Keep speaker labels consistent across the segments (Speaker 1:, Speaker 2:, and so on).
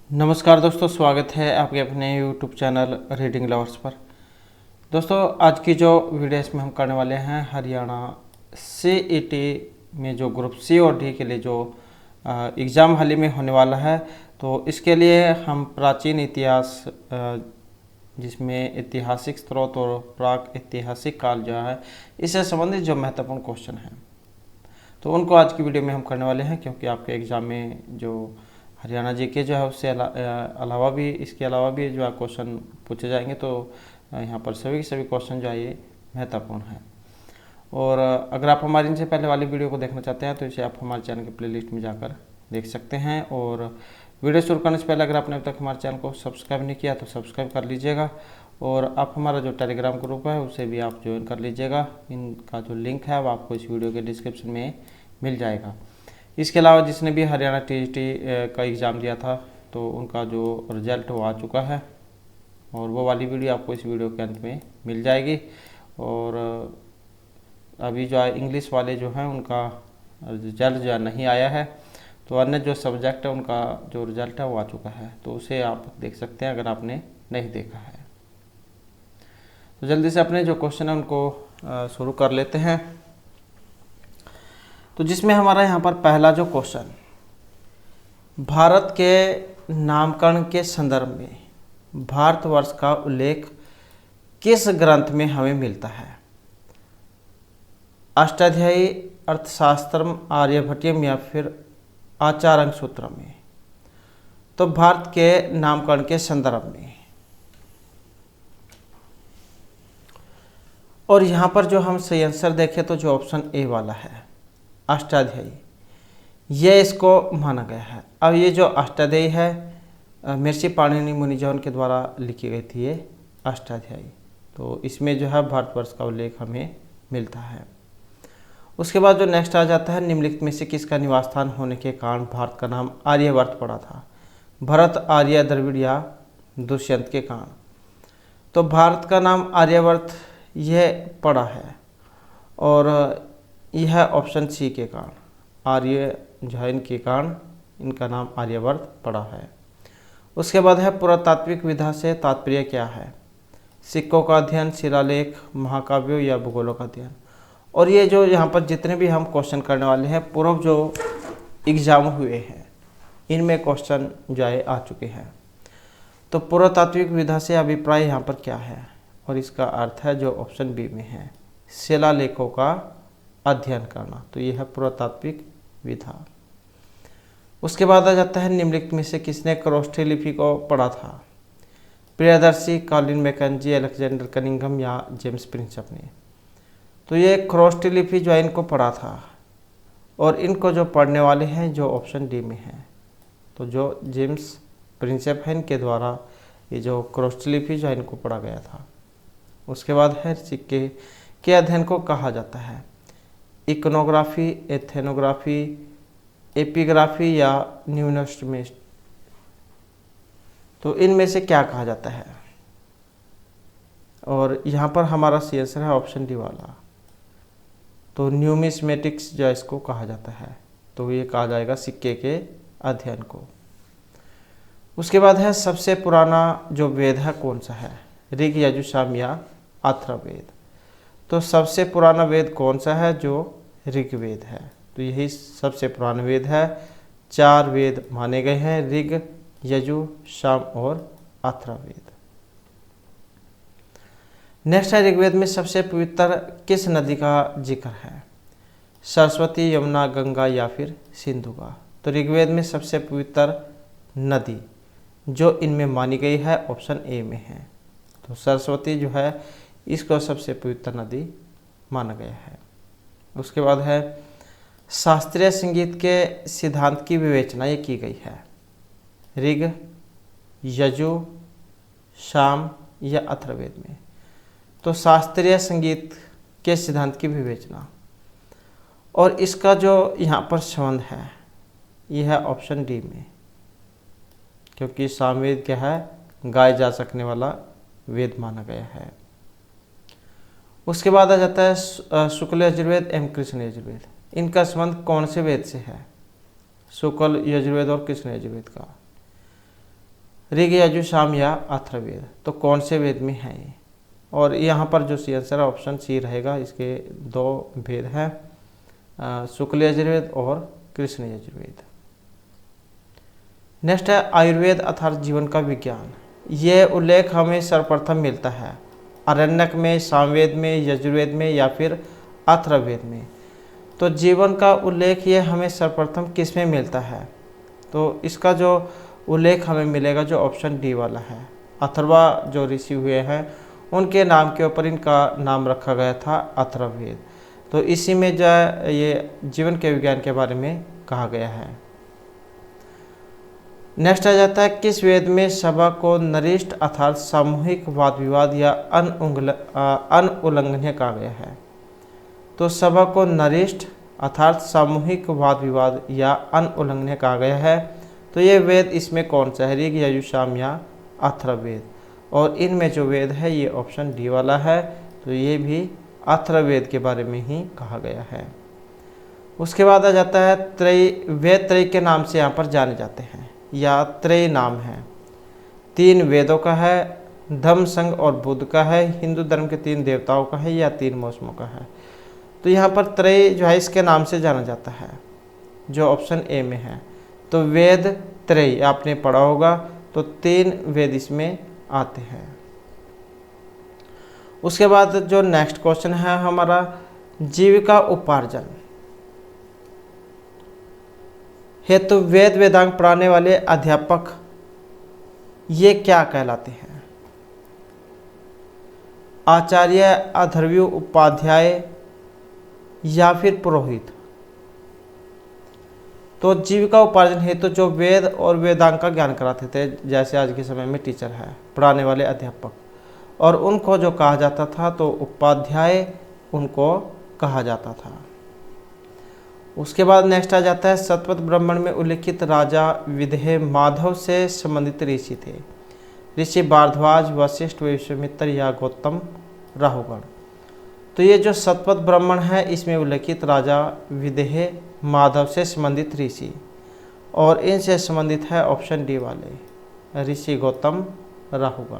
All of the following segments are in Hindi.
Speaker 1: नमस्कार दोस्तों, स्वागत है आपके अपने YouTube चैनल रीडिंग लवर्स पर। दोस्तों, आज की जो वीडियो इसमें हम करने वाले हैं हरियाणा CET में जो ग्रुप C और D के लिए जो एग्ज़ाम हाल ही में होने वाला है, तो इसके लिए हम प्राचीन इतिहास जिसमें ऐतिहासिक स्रोत और प्राक ऐतिहासिक काल जो है इससे संबंधित जो महत्वपूर्ण क्वेश्चन हैं तो उनको आज की वीडियो में हम करने वाले हैं, क्योंकि आपके एग्ज़ाम में जो हरियाणा जीके जो है उससे अलावा भी इसके अलावा भी जो है क्वेश्चन पूछे जाएंगे। तो यहाँ पर सभी क्वेश्चन जो है ये महत्वपूर्ण है। और अगर आप हमारी इनसे पहले वाली वीडियो को देखना चाहते हैं तो इसे आप हमारे चैनल के प्लेलिस्ट में जाकर देख सकते हैं। और वीडियो शुरू करने से पहले अगर आपने अब तक हमारे चैनल को सब्सक्राइब नहीं किया तो सब्सक्राइब कर लीजिएगा। और आप हमारा जो टेलीग्राम ग्रुप है उसे भी आप ज्वाइन कर लीजिएगा। इनका जो लिंक है वो आपको इस वीडियो के डिस्क्रिप्शन में मिल जाएगा। इसके अलावा जिसने भी हरियाणा TGT का एग्ज़ाम दिया था तो उनका जो रिज़ल्ट वो आ चुका है और वो वाली वीडियो आपको इस वीडियो के अंत में मिल जाएगी। और अभी जो है इंग्लिश वाले जो हैं उनका रिज़ल्ट जो है नहीं आया है, तो अन्य जो सब्जेक्ट है उनका जो रिज़ल्ट है वो आ चुका है, तो उसे आप देख सकते हैं अगर आपने नहीं देखा है। तो जल्दी से अपने जो क्वेश्चन है उनको शुरू कर लेते हैं। तो जिसमें हमारा यहाँ पर पहला जो क्वेश्चन, भारत के नामकरण के संदर्भ में भारतवर्ष का उल्लेख किस ग्रंथ में हमें मिलता है? अष्टाध्यायी, अर्थशास्त्रम, आर्यभट्टियम या फिर आचार्य सूत्र में? तो भारत के नामकरण के संदर्भ में। और यहाँ पर जो हम सही आंसर देखें तो जो ऑप्शन ए वाला है अष्टाध्यायी, ये इसको माना गया है। अब ये जो अष्टाध्यायी है महर्षि पाणिनि मुनिजन के द्वारा लिखी गई थी ये अष्टाध्यायी, तो इसमें जो है भारतवर्ष का उल्लेख हमें मिलता है। उसके बाद जो नेक्स्ट आ जाता है, निम्नलिखित में से किसका निवास स्थान होने के कारण भारत का नाम आर्यवर्त पड़ा था? भरत, आर्य, द्रविड़ या दुष्यंत के कारण? तो भारत का नाम आर्यवर्त यह पड़ा है और यह ऑप्शन सी के कारण, आर्य जो है इनके कारण इनका नाम आर्यवर्त पड़ा है। उसके बाद है पुरातात्विक विधा से तात्पर्य क्या है? सिक्कों का अध्ययन, शिलालेख, महाकाव्यों या भूगोलों का अध्ययन? और ये जो यहाँ पर जितने भी हम क्वेश्चन करने वाले हैं पूर्व जो एग्जाम हुए हैं इनमें क्वेश्चन जो है आ चुके हैं। तो पुरातात्विक विधा से अभिप्राय यहाँ पर क्या है? और इसका अर्थ है जो ऑप्शन बी में है, शिलालेखों का अध्ययन करना। तो यह है पुरातात्विक विधा। उसके बाद आ जाता है, निम्नलिखित में से किसने क्रोस्टी लिपि को पढ़ा था? Priyadarshi, Colin McKenzie, Alexander Cunningham या जेम्स प्रिंसेप ने? तो ये क्रोस्टी लिपि जो है इनको पढ़ा था और इनको जो पढ़ने वाले हैं जो ऑप्शन डी में है, तो जो जेम्स प्रिंसेप है इनके द्वारा ये जो क्रोस्टी लिपि जो है इनको पढ़ा गया था। उसके बाद है सिक्के के अध्ययन को कहा जाता है? इकोनोग्राफी, एथेनोग्राफी, एपिग्राफी या न्यूमिस्टिक्स? तो इनमें से क्या कहा जाता है? और यहाँ पर हमारा सी आंसर है ऑप्शन डी वाला, तो न्यूमिस्मेटिक्स जो इसको कहा जाता है, तो ये कहा जाएगा सिक्के के अध्ययन को। उसके बाद है सबसे पुराना जो वेद है कौन सा है? ऋग, यजुः, साम या अथर्ववेद? तो सबसे पुराना वेद कौन सा है? जो ऋग्वेद है, तो यही सबसे पुराना वेद है। 4 वेद माने गए हैं, ऋग, यजुः, साम और अथर्ववेद। नेक्स्ट है, ऋग्वेद में सबसे पवित्र किस नदी का जिक्र है? सरस्वती, यमुना, गंगा या फिर सिंधु का? तो ऋग्वेद में सबसे पवित्र नदी जो इनमें मानी गई है ऑप्शन ए में है, तो सरस्वती जो है इसको सबसे पवित्र नदी माना गया है। उसके बाद है शास्त्रीय संगीत के सिद्धांत की विवेचना ये की गई है? ऋग, यजुः, साम या अथर्ववेद में? तो शास्त्रीय संगीत के सिद्धांत की विवेचना, और इसका जो यहाँ पर संबंध है यह है ऑप्शन डी में, क्योंकि सामवेद क्या है? गाए जा सकने वाला वेद माना गया है। उसके बाद आ जाता है शुक्ल यजुर्वेद एवं कृष्ण यजुर्वेद, इनका संबंध कौन से वेद से है? शुक्ल यजुर्वेद और कृष्ण यजुर्वेद का? ऋग यजु साम या अथर्ववेद। तो कौन से वेद में है ये? और यहाँ पर जो सी आंसर है ऑप्शन सी रहेगा। इसके दो भेद हैं, शुक्ल यजुर्वेद और कृष्ण यजुर्वेद। नेक्स्ट है आयुर्वेद अर्थात जीवन का विज्ञान। यह उल्लेख हमें सर्वप्रथम मिलता है आरण्यक में, सामवेद में, यजुर्वेद में या फिर अथर्ववेद में। तो जीवन का उल्लेख ये हमें सर्वप्रथम किस में मिलता है? तो इसका जो उल्लेख हमें मिलेगा जो ऑप्शन डी वाला है। अथर्वा जो ऋषि हुए हैं उनके नाम के ऊपर इनका नाम रखा गया था अथर्ववेद। तो इसी में जो है ये जीवन के विज्ञान के बारे में कहा गया है। नेक्स्ट आ जाता है किस वेद में सभा को नरिष्ठ अर्थात सामूहिक वाद विवाद या अनुल्लंघनीय कहा गया है? तो सभा को नरिष्ठ अर्थात सामूहिक वाद विवाद या अनुल्लंघनीय कहा गया है। तो ये वेद इसमें कौन सा है? ऋग यजु साम या अथर्ववेद। और इनमें जो वेद है ये ऑप्शन डी वाला है। तो ये भी अथर्ववेद के बारे में ही कहा गया है। उसके बाद आ जाता है त्रय। वेद त्रय के नाम से यहाँ पर जाने जाते हैं या त्रय नाम है। 3 वेदों का है, धम्म संघ और बुद्ध का है, हिंदू धर्म के 3 देवताओं का है या 3 मौसमों का है। तो यहाँ पर त्रय जो है इसके नाम से जाना जाता है जो ऑप्शन ए में है। तो वेद त्रय आपने पढ़ा होगा। तो 3 वेद इसमें आते हैं। उसके बाद जो नेक्स्ट क्वेश्चन है हमारा जीविका उपार्जन हेतु वेद वेदांग पढ़ाने वाले अध्यापक ये क्या कहलाते हैं? आचार्य, अध्वर्यु, उपाध्याय या फिर पुरोहित? तो जीविका उपार्जन हेतु जो वेद और वेदांग का ज्ञान कराते थे, जैसे आज के समय में टीचर है, पढ़ाने वाले अध्यापक, और उनको जो कहा जाता था तो उपाध्याय उनको कहा जाता था। उसके बाद नेक्स्ट आ जाता है शतपथ ब्राह्मण में उल्लिखित राजा विदेह माधव से संबंधित ऋषि थे। ऋषि भारद्वाज, वशिष्ठ, विश्वामित्र या गौतम राहुगण। तो ये जो शतपथ ब्राह्मण है इसमें उल्लिखित राजा विदेह माधव से संबंधित ऋषि, और इनसे संबंधित है ऑप्शन डी वाले ऋषि गौतम राहुगण।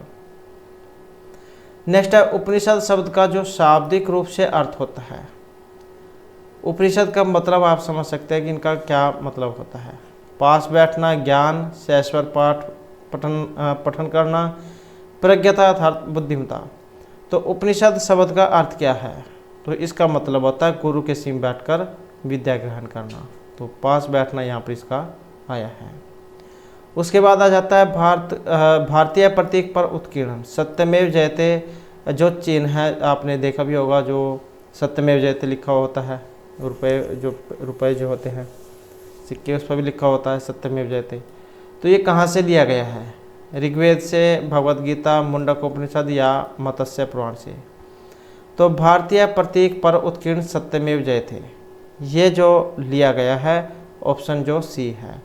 Speaker 1: नेक्स्ट है उपनिषद शब्द का जो शाब्दिक रूप से अर्थ होता है। उपनिषद का मतलब आप समझ सकते हैं कि इनका क्या मतलब होता है। पास बैठना, ज्ञान, शाश्वत पाठ पठन करना, प्रज्ञता अर्थात बुद्धिमता। तो उपनिषद शब्द का अर्थ क्या है? तो इसका मतलब होता है गुरु के सीम बैठकर विद्या ग्रहण करना। तो पास बैठना यहाँ पर इसका आया है। उसके बाद आ जाता है भारतीय प्रतीक पर उत्कीर्णन। सत्यमेव जयते जो चिन्ह है आपने देखा भी होगा, जो सत्यमेव जयते लिखा होता है, रुपए जो होते हैं सिक्के उस पर भी लिखा होता है सत्यमेव जयते। तो ये कहाँ से लिया गया है? ऋग्वेद से, भगवद गीता, मुंडक उपनिषद या मत्स्य पुराण से। तो भारतीय प्रतीक पर उत्कीर्ण सत्यमेव जयते ये जो लिया गया है ऑप्शन जो सी है,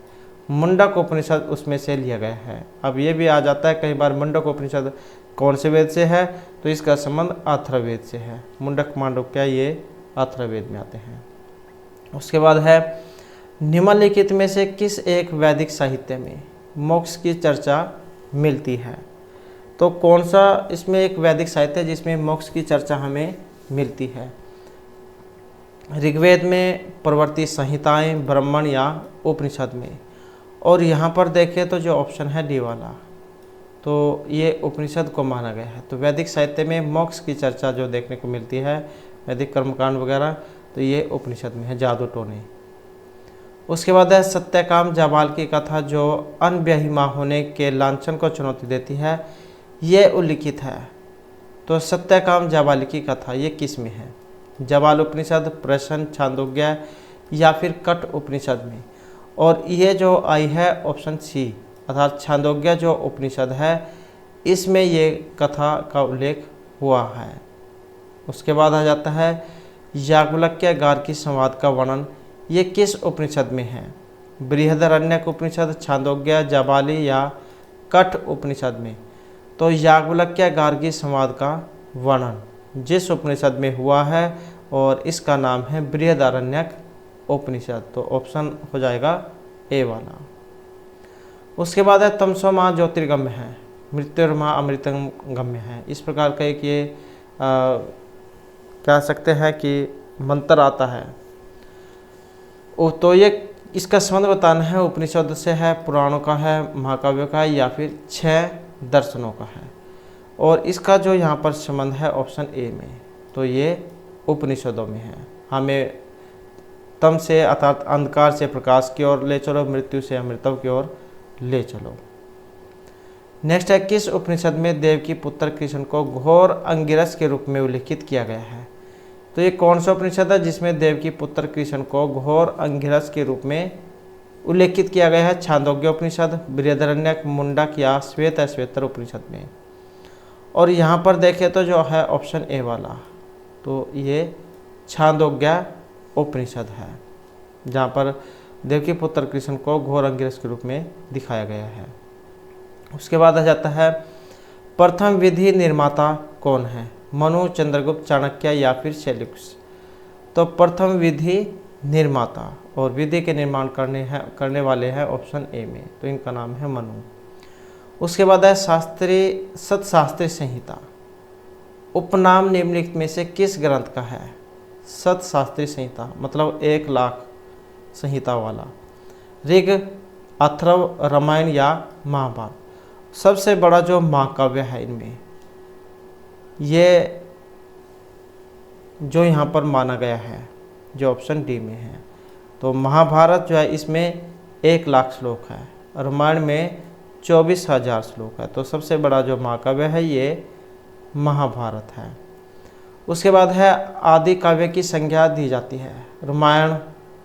Speaker 1: मुंडक उपनिषद उसमें से लिया गया है। अब ये भी आ जाता है कई बार मुंडक उपनिषद कौन से वेद से है? तो इसका संबंध अथर्ववेद से है। मुंडक मांडुक्य ये अथर्ववेद में आते हैं। उसके बाद है निम्नलिखित में से किस एक वैदिक साहित्य में मोक्ष की चर्चा मिलती है? तो कौन सा इसमें एक वैदिक साहित्य है जिसमें मोक्ष की चर्चा हमें मिलती है? ऋग्वेद में, प्रवृत्ति संहिताएं, ब्राह्मण या उपनिषद में। और यहाँ पर देखें तो जो ऑप्शन है डी वाला, तो ये उपनिषद को माना गया है। तो वैदिक साहित्य में मोक्ष की चर्चा जो देखने को मिलती है, वैदिक कर्मकांड वगैरह, तो ये उपनिषद में है, जादू टोने। उसके बाद है सत्यकाम जाबाल की कथा जो अनब्याही माँ होने के लांछन को चुनौती देती है, ये उल्लिखित है। तो सत्यकाम जाबाल की कथा ये किस में है? जाबाल उपनिषद, प्रश्न, छांदोग्य या फिर कट उपनिषद में। और ये जो आई है ऑप्शन सी अर्थात छांदोग्य जो उपनिषद है इसमें ये कथा का उल्लेख हुआ है। उसके बाद आ जाता है याज्ञवल्क्य गार्गी संवाद का वर्णन, ये किस उपनिषद में है? बृहदारण्यक उपनिषद, छांदोग्य, जाबाली या कठ उपनिषद में। तो याज्ञवल्क्य गार्गी संवाद का वर्णन जिस उपनिषद में हुआ है और इसका नाम है बृहदारण्यक उपनिषद। तो ऑप्शन हो जाएगा ए वाला। उसके बाद है तमसो माँ ज्योतिर्गम्य है, मृत्युर्मा अमृतम गम्य है। इस प्रकार का एक ये कह सकते हैं कि मंत्र आता है। तो ये इसका संबंध बताना है उपनिषद से है, पुराणों का है, महाकाव्यों का है, या फिर 6 दर्शनों का है। और इसका जो यहाँ पर संबंध है ऑप्शन ए में, तो ये उपनिषदों में है। हमें तम से अर्थात अंधकार से प्रकाश की ओर ले चलो, मृत्यु से अमृतम की ओर ले चलो। नेक्स्ट है, किस उपनिषद में देव की पुत्र कृष्ण को घोर अंगिरस के रूप में उल्लेखित किया गया है? तो ये कौन सा उपनिषद है जिसमें देव की पुत्र कृष्ण को घोर अंगिरस के रूप में उल्लेखित किया गया है? छांदोग्य उपनिषद, बृहदारण्यक, मुंडक या श्वेतर उपनिषद में। और यहाँ पर देखें तो जो है ऑप्शन ए वाला, तो ये छांदोग्य उपनिषद है, जहाँ पर देव के पुत्र कृष्ण को घोर अंगिरस के रूप में दिखाया गया है। उसके बाद आ जाता है, प्रथम विधि निर्माता कौन है? मनु, चंद्रगुप्त, चाणक्य या फिर सेल्यूकस? तो प्रथम विधि निर्माता और विधि के निर्माण करने वाले हैं ऑप्शन ए में, तो इनका नाम है मनु। उसके बाद है सतशास्त्री संहिता, उपनाम निम्नलिखित में से किस ग्रंथ का है? सतशास्त्री संहिता मतलब 1,00,000 संहिता वाला, ऋग, अथर्व, रामायण या महाभारत? सबसे बड़ा जो महाकाव्य है इनमें, ये जो यहाँ पर माना गया है जो ऑप्शन डी में है, तो महाभारत जो है इसमें 1,00,000 श्लोक है, रामायण में 24,000 श्लोक है। तो सबसे बड़ा जो महाकाव्य है ये महाभारत है। उसके बाद है, आदि काव्य की संज्ञा दी जाती है? रामायण,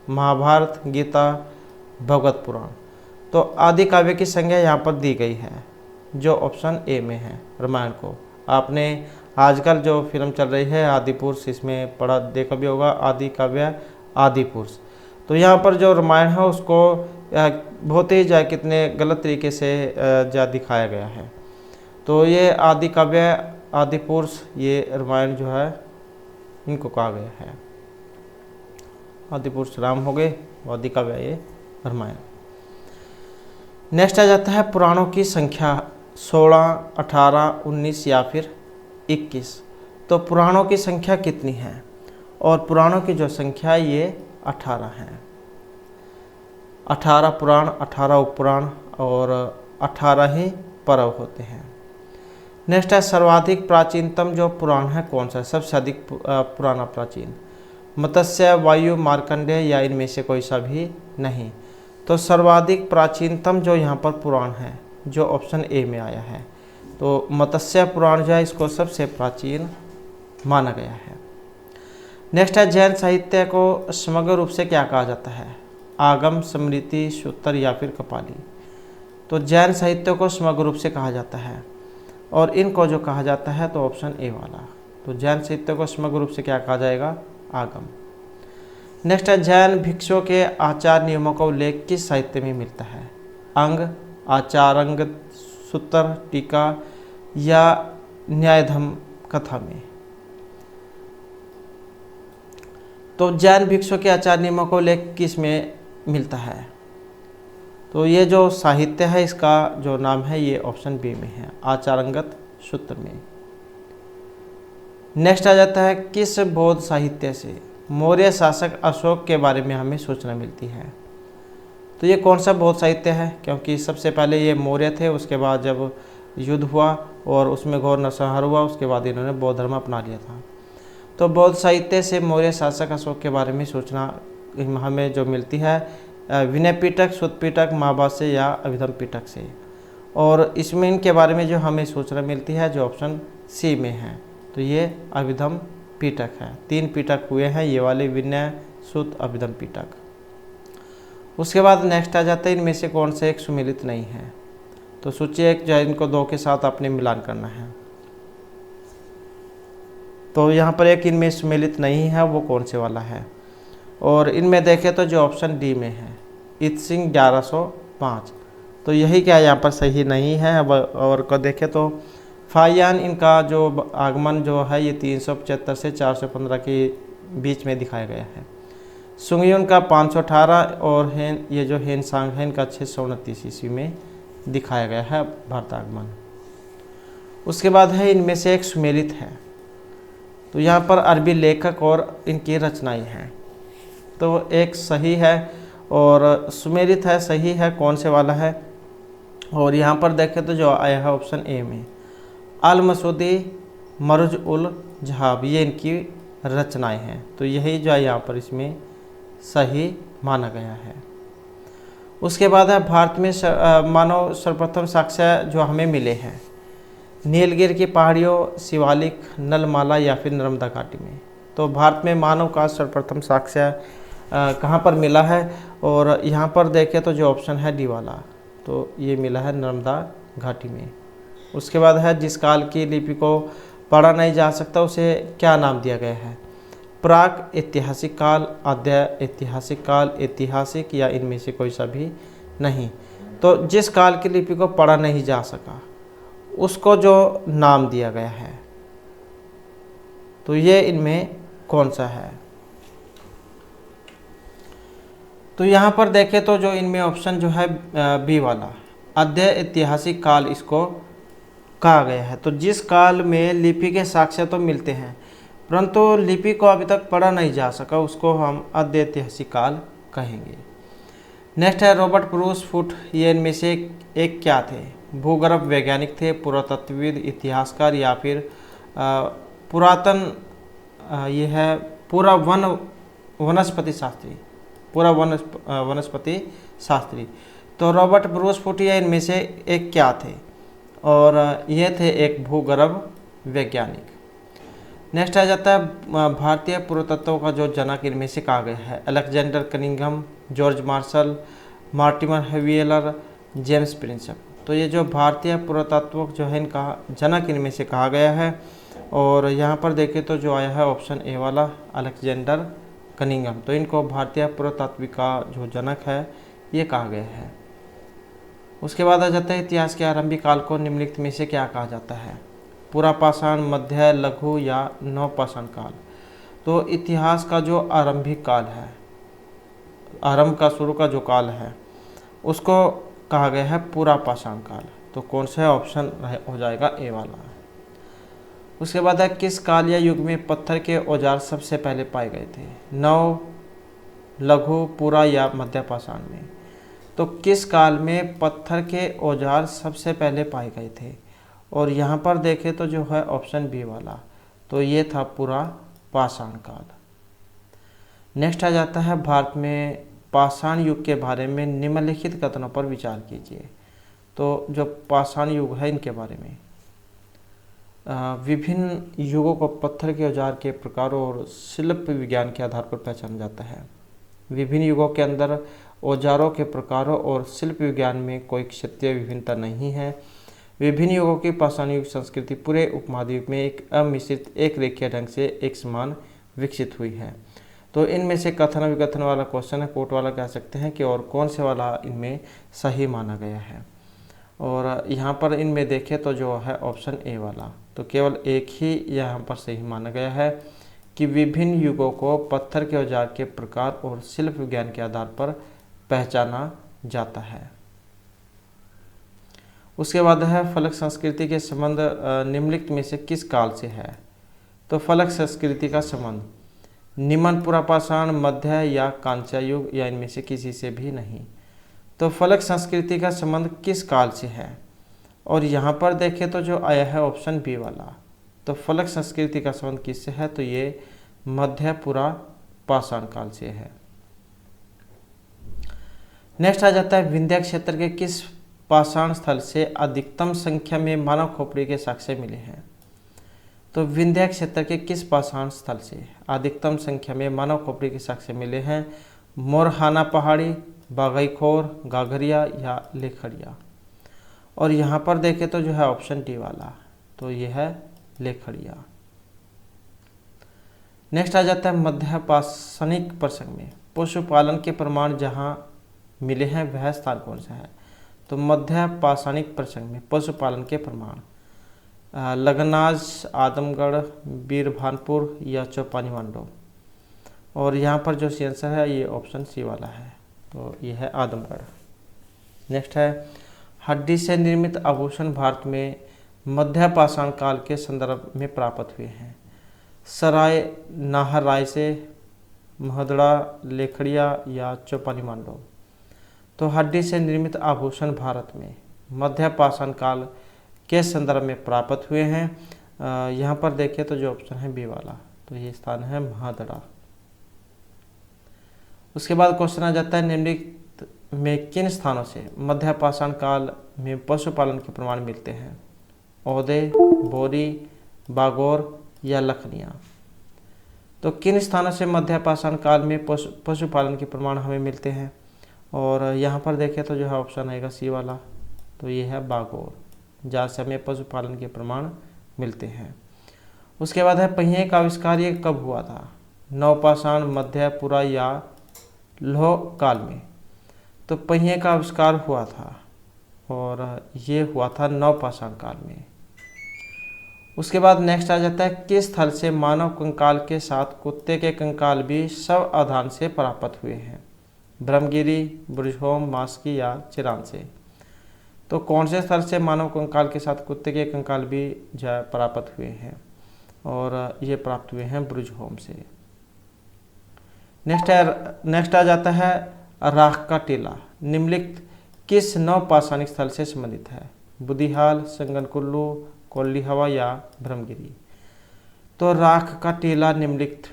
Speaker 1: महाभारत, गीता, भगवत पुराण? तो आदि काव्य की संज्ञा यहाँ पर दी गई है जो ऑप्शन ए में है, रामायण को। आपने आजकल जो फिल्म चल रही है आदि पुरुष, इसमें पढ़ा देखा भी होगा, आदि काव्य आदि पुरुष। तो यहाँ पर जो रामायण है उसको बहुत ही कितने गलत तरीके से दिखाया गया है। तो ये आदि काव्य आदि पुरुष, ये रामायण जो है इनको कहा गया है। आदि पुरुष राम हो गए, आदि काव्य ये रामायण। नेक्स्ट आ जाता है, पुराणों की संख्या 16, 18, 19 या फिर 21? तो पुराणों की संख्या कितनी है? और पुराणों की जो संख्या ये 18 है। 18 पुराण, 18 उपपुराण और 18 ही पर्व होते हैं। नेक्स्ट है, सर्वाधिक प्राचीनतम जो पुराण है कौन सा है? सबसे अधिक पुराना प्राचीन, मत्स्य, वायु, मार्कंडेय या इनमें से कोई सा भी नहीं? तो सर्वाधिक प्राचीनतम जो यहाँ पर पुराण है जो ऑप्शन ए में आया है, तो मत्स्य पुराण जो है इसको सबसे प्राचीन माना गया है। नेक्स्ट है, जैन साहित्य को समग्र रूप से क्या कहा जाता है? आगम, स्मृति, सूत्र या फिर कपाली? तो जैन साहित्य को समग्र रूप से कहा जाता है, और इनको जो कहा जाता है तो ऑप्शन ए वाला, तो जैन साहित्य को समग्र रूप से क्या कहा जाएगा? आगम। नेक्स्ट है, जैन भिक्षुओं के आचार नियमों का उल्लेख किस साहित्य में मिलता है? अंग, आचारांग, सूत्र, टीका या न्यायधर्म कथा में? तो जैन भिक्षुओं के आचार नियमों का उल्लेख किस में मिलता है? तो ये जो साहित्य है इसका जो नाम है ये ऑप्शन बी में है, आचारांगत सूत्र में। नेक्स्ट आ जाता है, किस बौद्ध साहित्य से मौर्य शासक अशोक के बारे में हमें सूचना मिलती है? तो ये कौन सा बौद्ध साहित्य है? क्योंकि सबसे पहले ये मौर्य थे, उसके बाद जब युद्ध हुआ और उसमें घोर नरसंहार हुआ, उसके बाद इन्होंने बौद्ध धर्म अपना लिया था। तो बौद्ध साहित्य से मौर्य शासक अशोक के बारे में सूचना हमें जो मिलती है विनय पिटक, सुत पिटक, महाभाष्य या अभिधम पिटक से। और इसमें इनके बारे में जो हमें सूचना मिलती है जो ऑप्शन सी में है, तो ये अभिधम पिटक है। 3 पिटक हुए हैं ये वाले, विनय, सुत, अभिधम पिटक। उसके बाद नेक्स्ट आ जाता है, इनमें से कौन से एक सुमिलित नहीं है? तो सोचिए एक जो है इनको 2 के साथ आपने मिलान करना है। तो यहाँ पर एक इनमें सुमिलित नहीं है, वो कौन से वाला है? और इनमें देखें तो जो ऑप्शन डी में है, इत्सिंग 1105, तो यही क्या यहाँ पर सही नहीं है। और को देखें तो फायान, इनका जो आगमन जो है ये 375 से 415 के बीच में दिखाया गया है। सुंगयुन का 518 और ये जो हेनसांग है इनका 629 ईस्वी में दिखाया गया है भारतागमन। उसके बाद है इनमें से एक सुमेलित है, तो यहाँ पर अरबी लेखक और इनकी रचनाएं हैं, तो एक सही है और सुमेलित है, सही है, कौन से वाला है। और यहाँ पर देखें तो जो आया है ऑप्शन ए में अल मसूदी मरुज उल जहाब, ये इनकी रचनाएं हैं, तो यही जो है यहाँ पर इसमें सही माना गया है। उसके बाद है भारत में मानव सर्वप्रथम साक्ष्य जो हमें मिले हैं नीलगिरी की पहाड़ियों, शिवालिक, नलमाला या फिर नर्मदा घाटी में। तो भारत में मानव का सर्वप्रथम साक्ष्य कहाँ पर मिला है, और यहाँ पर देखें तो जो ऑप्शन है डी वाला, तो ये मिला है नर्मदा घाटी में। उसके बाद है जिस काल की लिपि को पढ़ा नहीं जा सकता उसे क्या नाम दिया गया है, प्राक ऐतिहासिक काल, आद्य ऐतिहासिक काल, ऐतिहासिक या इनमें से कोई सा भी नहीं। तो जिस काल की लिपि को पढ़ा नहीं जा सका उसको जो नाम दिया गया है, तो ये इनमें कौन सा है। तो यहाँ पर देखें तो जो इनमें ऑप्शन जो है बी वाला आद्य ऐतिहासिक काल इसको कहा गया है। तो जिस काल में लिपि के साक्ष्य तो मिलते हैं परंतु लिपि को अभी तक पढ़ा नहीं जा सका उसको हम आद्य ऐतिहासिक काल कहेंगे। नेक्स्ट है रॉबर्ट ब्रूस फुट, ये इनमें से एक क्या थे, भूगर्भ वैज्ञानिक थे, पुरातत्वविद, इतिहासकार या फिर पुरातन ये है पूरा वनस्पति शास्त्री, पूरा वनस्पति शास्त्री। तो रॉबर्ट ब्रूस फुट ये इनमें से एक क्या थे, और ये थे एक भूगर्भ वैज्ञानिक। नेक्स्ट आ जाता है भारतीय पुरातत्व का जो जनक इनमें से कहा गया है Alexander Cunningham, George Marshall, Mortimer Wheeler, James Prinsep. तो ये जो भारतीय पुरातत्व जो है इनका जनक इनमें से कहा गया है, और यहाँ पर देखें तो जो आया है ऑप्शन ए वाला अलेक्जेंडर कनिंघम, तो इनको भारतीय पुरातत्व का जो जनक है ये कहा गया है। उसके बाद आ जाता है इतिहास के आरंभिक काल को निम्नलिखित में से क्या कहा जाता है, पुरापाषाण, मध्य, लघु या नवपाषाण काल। तो इतिहास का जो आरंभिक काल है, आरंभ का शुरू का जो काल है उसको कहा गया है पुरापाषाण काल, तो कौन सा ऑप्शन हो जाएगा ए वाला। उसके बाद है किस काल या युग में पत्थर के औजार सबसे पहले पाए गए थे, नव, लघु, पुरा या मध्यपाषाण में। तो किस काल में पत्थर के औजार सबसे पहले पाए गए थे, और यहाँ पर देखें तो जो है ऑप्शन बी वाला, तो ये था पुरापाषाण काल। नेक्स्ट आ जाता है भारत में पाषाण युग के बारे में निम्नलिखित कथनों पर विचार कीजिए। तो जो पाषाण युग है इनके बारे में विभिन्न युगों को पत्थर के औजार के प्रकारों और शिल्प विज्ञान के आधार पर पहचाना जाता है। विभिन्न युगों के अंदर औजारों के प्रकारों और शिल्प विज्ञान में कोई क्षेत्रीय विभिन्नता नहीं है। विभिन्न युगों की पाषाण युग संस्कृति पूरे उपमहाद्वीप में एक अमिश्रित एक रेखीय ढंग से एक समान विकसित हुई है। तो इनमें से कथन विकथन वाला क्वेश्चन है, कोट वाला कह सकते हैं कि और कौन से वाला इनमें सही माना गया है। और यहाँ पर इनमें देखें तो जो है ऑप्शन ए वाला, तो केवल एक ही यहाँ पर सही माना गया है कि विभिन्न युगों को पत्थर के औजार के प्रकार और शिल्प विज्ञान के आधार पर पहचाना जाता है। उसके बाद है फलक संस्कृति के संबंध निम्नलिखित में से किस काल से है। तो फलक संस्कृति का संबंध निम्न पुरापाषाण, मध्य या कांस्य युग या इनमें से किसी से भी नहीं। तो फलक संस्कृति का संबंध किस काल से है, और यहाँ पर देखें तो जो आया है ऑप्शन बी वाला, तो फलक संस्कृति का संबंध किससे है, तो ये मध्य पुरापाषाण काल से है। नेक्स्ट आ जाता है विंध्य क्षेत्र के किस पाषाण स्थल से अधिकतम संख्या में मानव खोपड़ी के साक्ष्य मिले हैं। तो विंध्य क्षेत्र के किस पाषाण स्थल से अधिकतम संख्या में मानव खोपड़ी के साक्ष्य मिले हैं, मोरहाना पहाड़ी, बागईखोर, गागरिया या लेखड़िया। और यहाँ पर देखें तो जो है ऑप्शन डी वाला, तो ये है लेखड़िया। नेक्स्ट आ जाता है मध्य पाषाणिक प्रसंग में पशुपालन के प्रमाण जहाँ मिले हैं वह स्थान कौन सा है। तो मध्य पाषाणिक प्रसंग में पशुपालन के प्रमाण लगनाज, आदमगढ़, बीरभानपुर या चौपानी मांडो। और यहाँ पर जो आंसर है ये ऑप्शन सी वाला है, तो ये है आदमगढ़। नेक्स्ट है हड्डी से निर्मित आभूषण भारत में मध्यपाषाण काल के संदर्भ में प्राप्त हुए हैं। सराय नाहरराय से, महदड़ा, लेखड़िया या चौपानी मांडव। तो हड्डी से निर्मित आभूषण भारत में मध्यपाषाण काल के संदर्भ में प्राप्त हुए हैं। यहाँ पर देखिए तो जो ऑप्शन है बी वाला, तो ये स्थान है महदड़ा। उसके बाद क्वेश्चन आ जाता है निम्नलिखित में किन स्थानों से मध्यपाषाण काल में पशुपालन के प्रमाण मिलते हैं? औदे, बोरी, बागौर या लखनिया। तो किन स्थानों से मध्यपाषाण काल में पशुपालन के प्रमाण हमें मिलते हैं? और यहाँ पर देखें तो जो है ऑप्शन आएगा सी वाला, तो ये है बागौर, जहाँ से हमें पशुपालन के प्रमाण मिलते हैं। उसके बाद है पहिए का आविष्कार ये कब हुआ था? नवपाषाण, मध्य, पुरा या लौह काल में? तो पहिए का आविष्कार हुआ था और ये हुआ था नवपाषाण काल में। उसके बाद नेक्स्ट आ जाता है किस स्थल से मानव कंकाल के साथ कुत्ते के कंकाल भी शव आधान से प्राप्त हुए हैं? ब्रह्मगिरी, बुरजहोम, मास्की या चिरान से? तो कौन से स्थल से मानव कंकाल के साथ कुत्ते के कंकाल भी जो प्राप्त हुए हैं? और ये प्राप्त हुए हैं बुरजहोम से। नेक्स्ट आ जाता है राख का टीला निम्नलिखित किस नवपाषाणिक स्थल से संबंधित है? बुदिहाल, संगनकुल्लू, कोल्ली हवा या ब्रह्मगिरी? तो राख का टीला निम्नलिखित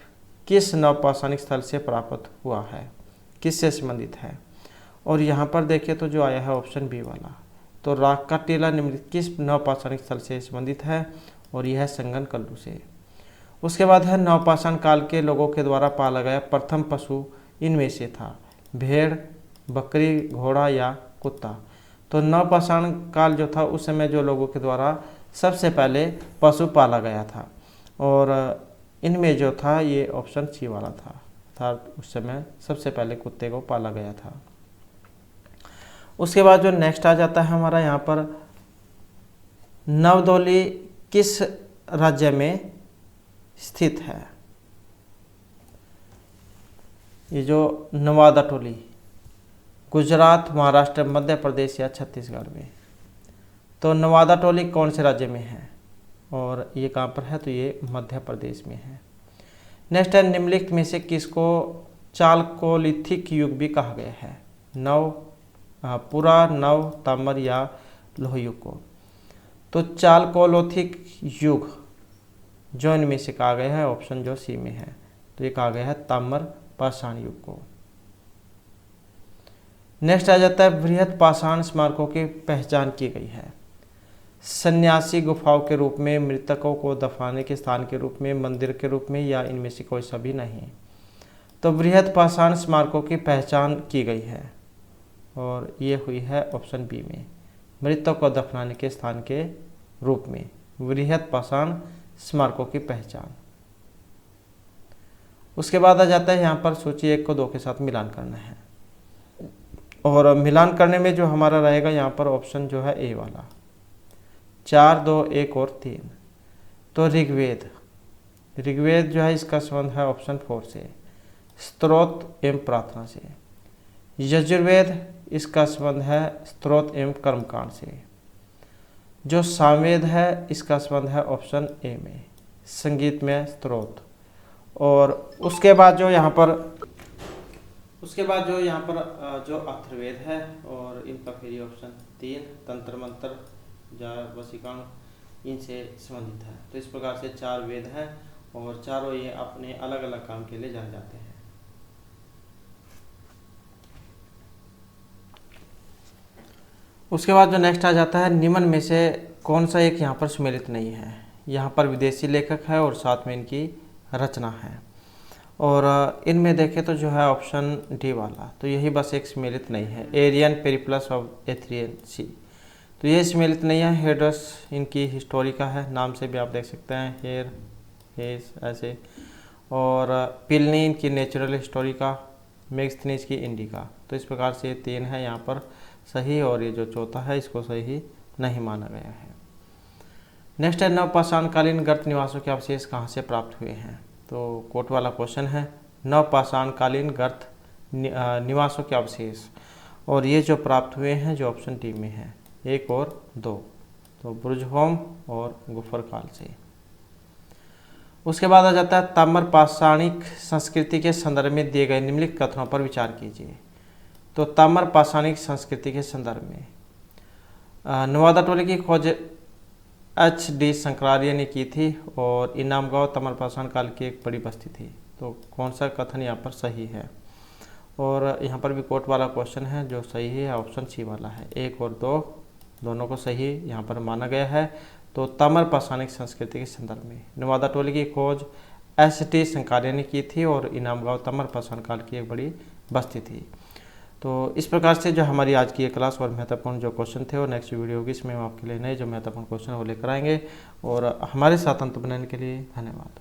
Speaker 1: किस नवपाषाणिक स्थल से प्राप्त हुआ है, किससे संबंधित है? और यहाँ पर देखिए तो जो आया है ऑप्शन बी वाला, तो राख का टीला निम्नलिखित किस नवपाषाणिक स्थल से संबंधित है? और यह है संगनकुल्लू से। उसके बाद है नवपाषाण काल के लोगों के द्वारा पाला गया प्रथम पशु इनमें से था? भेड़, बकरी, घोड़ा या कुत्ता? तो नवपाषाण काल जो था उस समय जो लोगों के द्वारा सबसे पहले पशु पाला गया था और इनमें जो था ये ऑप्शन सी वाला था, अर्थात उस समय सबसे पहले कुत्ते को पाला गया था। उसके बाद जो नेक्स्ट आ जाता है हमारा यहाँ पर नवदोली किस राज्य में स्थित है? ये जो नवादा टोली गुजरात, महाराष्ट्र, मध्य प्रदेश या छत्तीसगढ़ में? तो नवादा टोली कौन से राज्य में है और ये कहाँ पर है? तो ये मध्य प्रदेश में है। नेक्स्ट है निम्नलिखित में से किसको चालकोलिथिक युग भी कहा गया है? पुरा, नव, ताम्र या लौह युग को? तो चालकोलिथिक युग जो इनमें से कहा गया है ऑप्शन जो सी में है, तो ये कहा गया है ताम्र पाषाण युग को। नेक्स्ट आ जाता है बृहद पाषाण स्मारकों की पहचान की गई है? सन्यासी गुफाओं के रूप में, मृतकों को दफनाने के स्थान के रूप में, मंदिर के रूप में या इनमें से कोई सभी नहीं? तो बृहद पाषाण स्मारकों की पहचान की गई है और ये हुई है ऑप्शन बी में, मृतकों को दफनाने के स्थान के रूप में बृहद पाषाण स्मारकों की पहचान। उसके बाद आ जाता है यहाँ पर सूची 1 को 2 के साथ मिलान करना है और मिलान करने में जो हमारा रहेगा यहाँ पर ऑप्शन जो है ए वाला, 4, 2, 1 और 3। तो ऋग्वेद जो है इसका संबंध है ऑप्शन 4 से, स्तोत्र एवं प्रार्थना से। यजुर्वेद इसका संबंध है स्तोत्र एवं कर्मकांड से। जो सामवेद है इसका संबंध है ऑप्शन ए में, संगीत में स्तोत्र। और उसके बाद जो यहाँ पर जो अथर्ववेद है और इनका फिर ऑप्शन 3 तंत्र मंत्र या वशीकरण इनसे संबंधित है। तो इस प्रकार से 4 वेद हैं और चारों ये अपने अलग अलग काम के लिए जाने जाते हैं। उसके बाद जो नेक्स्ट आ जाता है निम्न में से कौन सा एक यहाँ पर सुमेलित नहीं है? यहाँ पर विदेशी लेखक है और साथ में इनकी रचना है और इनमें देखें तो जो है ऑप्शन डी वाला, तो यही बस एक सम्मिलित नहीं है, एरियन पेरिप्लस ऑफ एथ्रियन सी। तो ये सम्मिलित नहीं है। हेडस इनकी हिस्टोरिका है, नाम से भी आप देख सकते हैं, हेर हेस ऐसे। और पिलनी इनकी नेचुरल हिस्टोरिका, मैगस्थनीज की इंडिका। तो इस प्रकार से 3 है यहाँ पर सही और ये जो चौथा है इसको सही नहीं माना गया है। नेक्स्ट है नवपाषाणकालीन गर्त निवासों के अवशेष कहाँ से प्राप्त हुए हैं? तो कोट वाला क्वेश्चन है, नवपाषाणकालीन गर्त निवासों के अवशेष, और ये जो प्राप्त हुए हैं जो ऑप्शन डी में है, 1 और 2, तो बुर्जहोम और गुफरकाल से। उसके बाद आ जाता है ताम्र पाषाणिक संस्कृति के संदर्भ में दिए गए निम्नलिखित कथनों पर विचार कीजिए। तो ताम्र पाषाणिक संस्कृति के संदर्भ में नवादा टोली की खोज HD शंकराचार्य ने की थी और इनाम गांव ताम्रपाषाण काल की एक बड़ी बस्ती थी। तो कौन सा कथन यहाँ पर सही है? और यहाँ पर भी कोट वाला क्वेश्चन है, जो सही है ऑप्शन सी वाला है। 1 और 2 दोनों को सही यहाँ पर माना गया है। तो ताम्र पाषाणिक संस्कृति के संदर्भ में नवादा टोली की खोज HD शंकराचार्य ने की थी और इनाम गांव ताम्रपाषाण काल की एक बड़ी बस्ती थी। तो इस प्रकार से जो हमारी आज की ये क्लास और महत्वपूर्ण जो क्वेश्चन थे, और नेक्स्ट वीडियो होगी इसमें हम आपके लिए नए जो महत्वपूर्ण क्वेश्चन वो लेकर आएंगे। और हमारे साथ अंत बनाने के लिए धन्यवाद।